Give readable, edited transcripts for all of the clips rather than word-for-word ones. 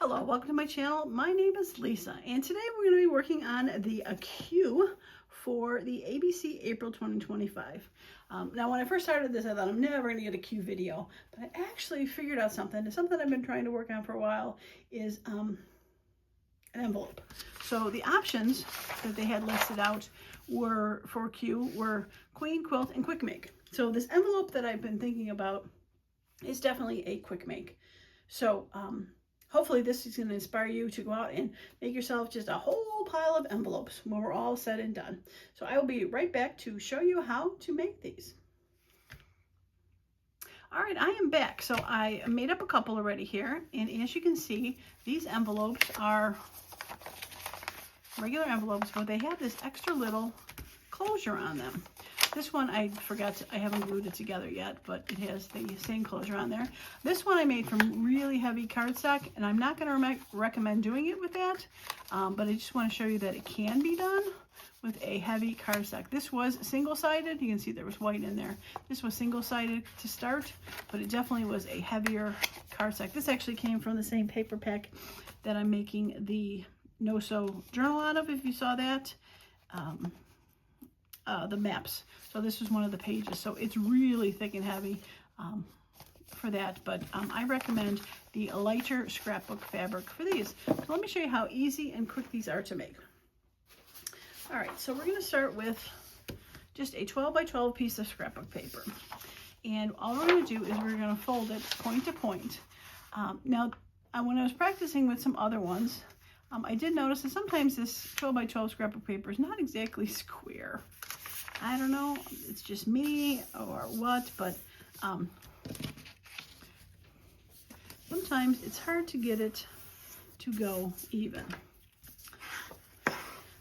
Hello, welcome to my channel. My name is Lisa, and today we're going to be working on the Q for the ABC April 2025. Now, when I first started this, I thought I'm never going to get a Q video, but I actually figured out something. It's something I've been trying to work on for a while is an envelope. So the options that they had listed out were for Q were Queen, Quilt, and Quick Make. So this envelope that I've been thinking about is definitely a quick make. So hopefully this is going to inspire you to go out and make yourself just a whole pile of envelopes when we're all said and done. So I will be right back to show you how to make these. All right, I am back. So I made up a couple already here. And as you can see, these envelopes are regular envelopes, but they have this extra little closure on them. This one I forgot, I haven't glued it together yet, but it has the same closure on there. This one I made from really heavy cardstock, and I'm not going to recommend doing it with that, but I just want to show you that it can be done with a heavy cardstock. This was single-sided. You can see there was white in there. This was single-sided to start, but it definitely was a heavier cardstock. This actually came from the same paper pack that I'm making the No-Sew journal out of, if you saw that. The maps. So this was one of the pages. So it's really thick and heavy for that. But I recommend the lighter scrapbook fabric for these. So let me show you how easy and quick these are to make. All right, so we're going to start with just a 12 by 12 piece of scrapbook paper. And all we're going to do is we're going to fold it point to point. Now, when I was practicing with some other ones, I did notice that sometimes this 12 by 12 scrapbook paper is not exactly square. I don't know, it's just me or what, but sometimes it's hard to get it to go even.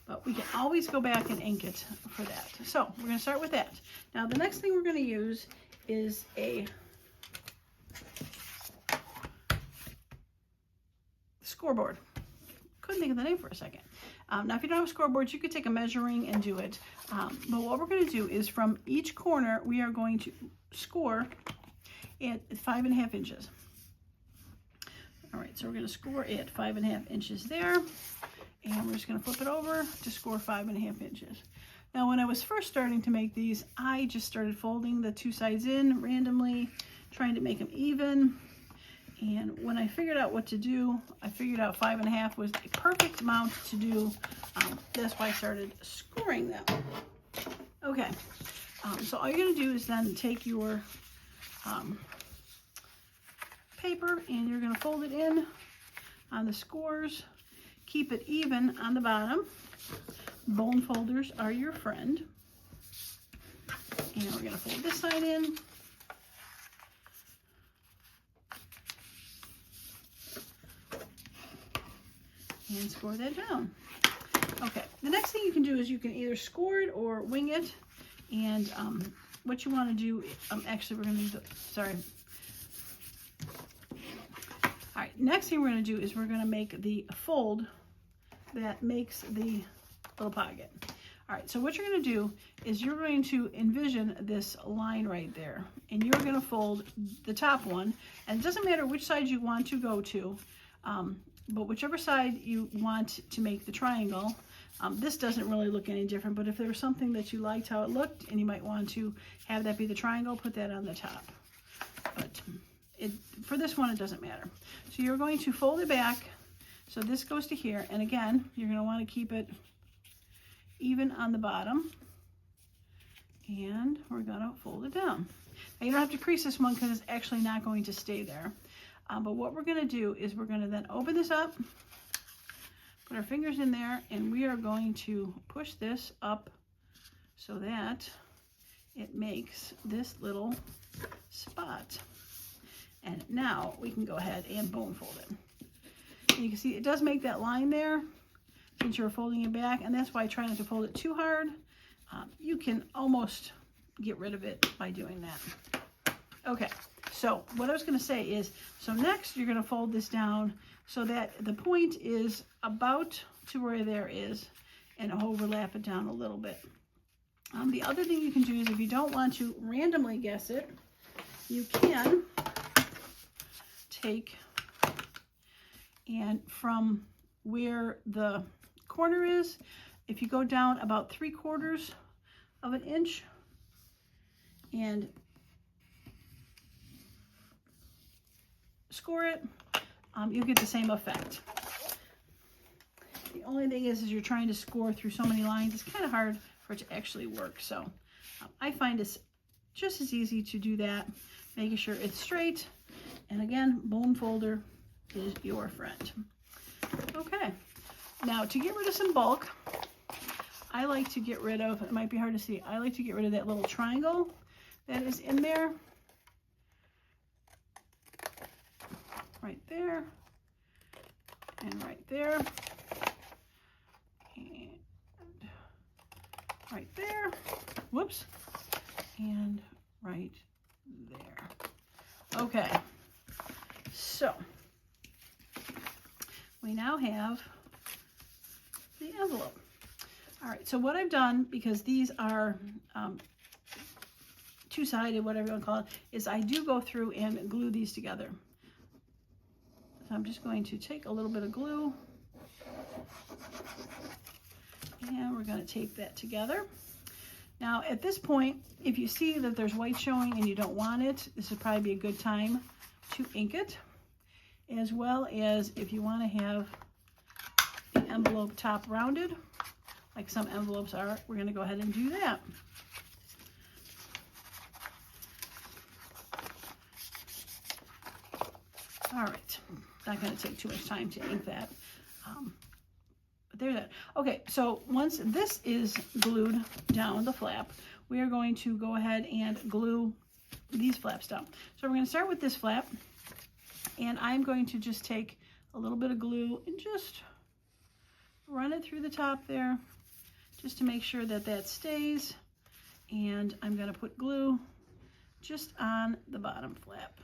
But we can always go back and ink it for that. So we're going to start with that. Now the next thing we're going to use is a scoreboard. Couldn't think of the name for a second. Now, if you don't have scoreboards, you could take a measuring and do it. But what we're going to do is from each corner, we are going to score at 5.5 inches. All right, so we're going to score at 5.5 inches there. And we're just going to flip it over to score 5.5 inches. Now, when I was first starting to make these, I just started folding the two sides in randomly, trying to make them even. And when I figured out what to do, I figured out 5.5 was the perfect amount to do. That's why I started scoring them. Okay, so all you're going to do is then take your paper and you're going to fold it in on the scores. Keep it even on the bottom. Bone folders are your friend. And we're going to fold this side in. And score that down. Okay, the next thing you can do is you can either score it or wing it. And what you want to do, actually we're going to do, sorry. All right, next thing we're going to do is we're going to make the fold that makes the little pocket. All right, so what you're going to do is you're going to envision this line right there. And you're going to fold the top one. And it doesn't matter which side you want to go to. But whichever side you want to make the triangle, this doesn't really look any different, but if there was something that you liked how it looked and you might want to have that be the triangle, put that on the top. But for this one, it doesn't matter. So you're going to fold it back. So this goes to here. And again, you're going to want to keep it even on the bottom. And we're going to fold it down. Now you don't have to crease this one because it's actually not going to stay there. But what we're going to do is we're going to then open this up, put our fingers in there, and we are going to push this up so that it makes this little spot. And now we can go ahead and bone fold it. And you can see it does make that line there since you're folding it back, and that's why I try not to fold it too hard. You can almost get rid of it by doing that. Okay. So what I was going to say is, so next you're going to fold this down so that the point is about to where there is and overlap it down a little bit. The other thing you can do is if you don't want to randomly guess it, you can take And from where the corner is, if you go down about 3/4 of an inch and score it, you'll get the same effect. The only thing is you're trying to score through so many lines, it's kind of hard for it to actually work. So I find it's just as easy to do that, making sure it's straight. And again, bone folder is your friend. Okay, now to get rid of some bulk, I like to get rid of, it might be hard to see, I like to get rid of that little triangle that is in there. Right there, and right there, and right there, whoops, and right there. Okay, so we now have the envelope. All right, so what I've done, because these are two-sided, whatever you want to call it, is I do go through and glue these together. So I'm just going to take a little bit of glue and we're going to tape that together. Now at this point, if you see that there's white showing and you don't want it, this would probably be a good time to ink it, as well as if you want to have the envelope top rounded, like some envelopes are, we're going to go ahead and do that. All right, not going to take too much time to ink that, but there's that. Okay, so once this is glued down the flap, we are going to go ahead and glue these flaps down. So we're going to start with this flap, and I'm going to just take a little bit of glue and just run it through the top there, just to make sure that that stays. And I'm going to put glue just on the bottom flap.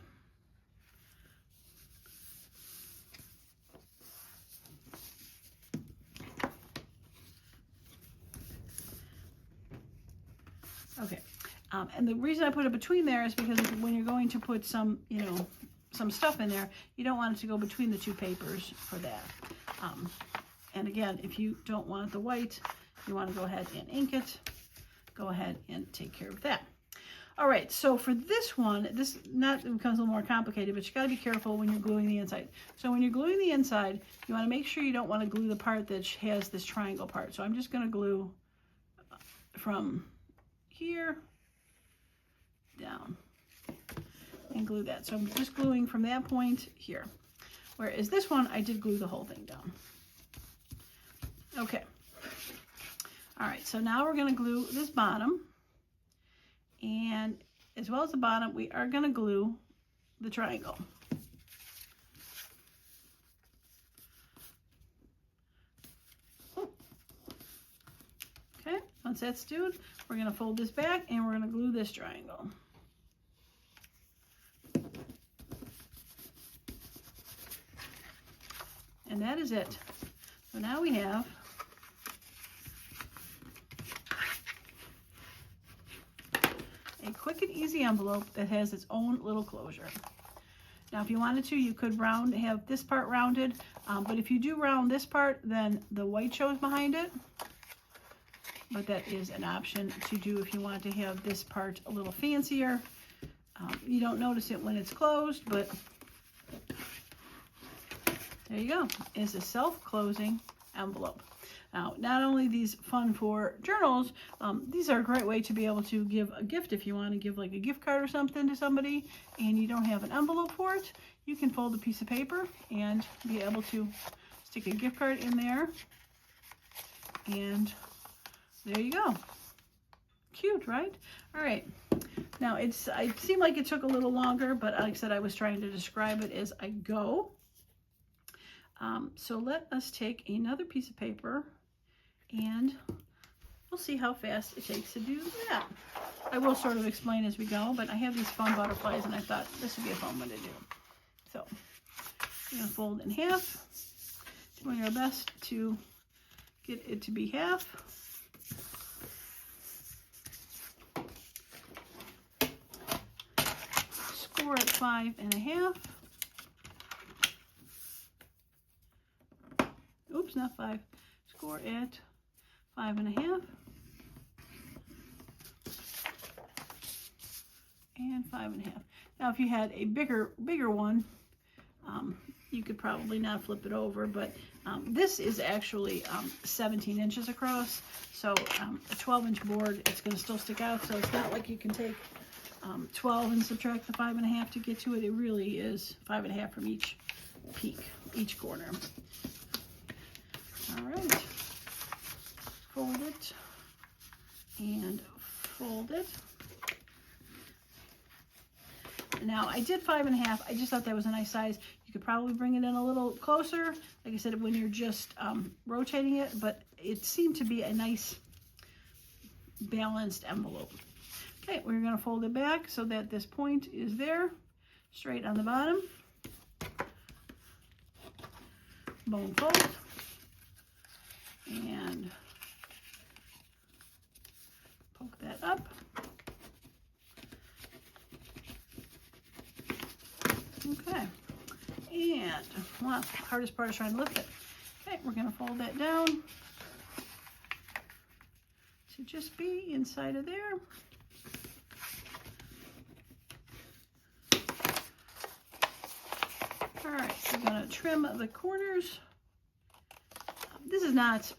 Okay, and the reason I put it between there is because when you're going to put some, some stuff in there, you don't want it to go between the two papers for that. And again, if you don't want the white, you want to go ahead and ink it, go ahead and take care of that. All right, so for this one, this becomes a little more complicated, but you got to be careful when you're gluing the inside. So when you're gluing the inside, you want to make sure you don't want to glue the part that has this triangle part. So I'm just going to glue from here down and glue that. So I'm just gluing from that point here. Whereas this one, I did glue the whole thing down. Okay. All right, so now we're going to glue this bottom. And as well as the bottom, we are going to glue the triangle. Okay, once that's done, we're going to fold this back and we're going to glue this triangle. And that is it. So now we have a quick and easy envelope that has its own little closure. Now if you wanted to, you could have this part rounded, but if you do round this part, then the white shows behind it. But that is an option to do if you want to have this part a little fancier. You don't notice it when it's closed, but there you go. It's a self-closing envelope. Now, not only these fun for journals, these are a great way to be able to give a gift. If you want to give like a gift card or something to somebody and you don't have an envelope for it, you can fold a piece of paper and be able to stick a gift card in there. And there you go. Cute, right? All right. Now, it seemed like it took a little longer, but like I said, I was trying to describe it as I go. So let us take another piece of paper and we'll see how fast it takes to do that. I will sort of explain as we go, but I have these fun butterflies and I thought this would be a fun one to do. So we're going to fold in half, doing our best to get it to be half. Score at 5 1/2. oops, not 5, score at 5.5. And 5.5. Now, if you had a bigger one, you could probably not flip it over, but this is actually 17 inches across, so a 12-inch board, it's going to still stick out, so it's not like you can take 12 and subtract the 5.5 to get to it. It really is 5.5 from each peak, each corner. All right, fold it and fold it. Now, I did 5.5. I just thought that was a nice size. You could probably bring it in a little closer, like I said, when you're just rotating it, but it seemed to be a nice balanced envelope. Okay, we're going to fold it back so that this point is there, straight on the bottom. Bone fold. And poke that up. Okay, and well, hardest part is trying to lift it. Okay, we're going to fold that down to just be inside of there. All right, so we're going to trim the corners. This is not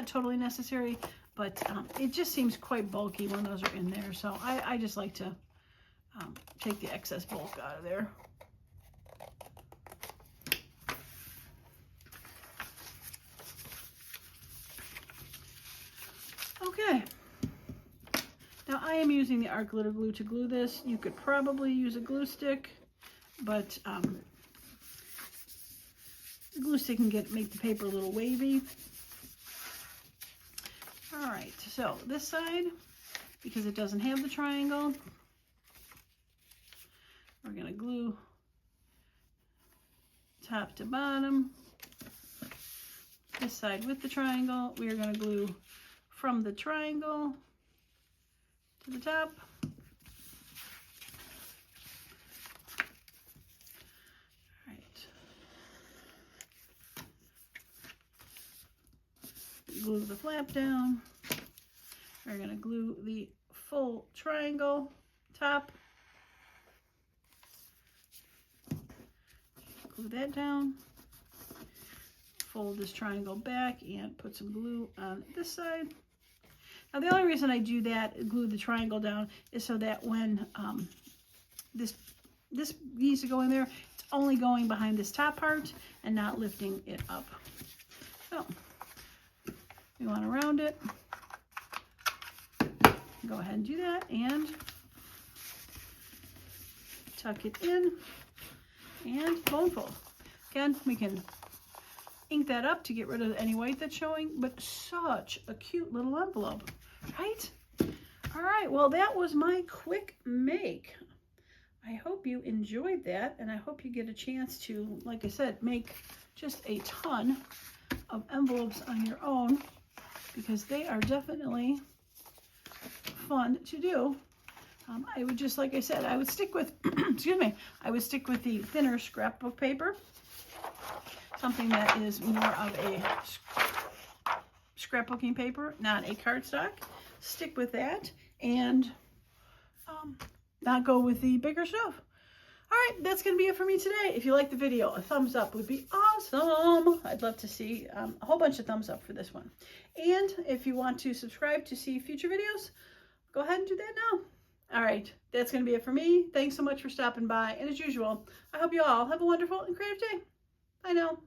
totally necessary, but it just seems quite bulky when those are in there, so I just like to take the excess bulk out of there. Okay. Now I am using the art glitter glue to glue this. You could probably use a glue stick, but the glue stick can make the paper a little wavy. All right, so this side, because it doesn't have the triangle, we're going to glue top to bottom. This side with the triangle, we are going to glue from the triangle to the top. All right. Glue the flap down. We're going to glue the full triangle top. Glue that down. Fold this triangle back and put some glue on this side. Now the only reason I do that, glue the triangle down, is so that when this needs to go in there, it's only going behind this top part and not lifting it up. So we want to round it. Go ahead and do that and tuck it in and bone fold. Again, we can ink that up to get rid of any white that's showing, but such a cute little envelope, right? All right, well, that was my quick make. I hope you enjoyed that, and I hope you get a chance to, like I said, make just a ton of envelopes on your own, because they are definitely fun to do. I would just, like I said, I would stick with, excuse me, I would stick with the thinner scrapbook paper, something that is more of a scrapbooking paper, not a cardstock. Stick with that and not go with the bigger stuff. All right, that's going to be it for me today. If you liked the video, a thumbs up would be awesome. I'd love to see a whole bunch of thumbs up for this one. And if you want to subscribe to see future videos, go ahead and do that now. All right, that's going to be it for me. Thanks so much for stopping by. And as usual, I hope you all have a wonderful and creative day. Bye now.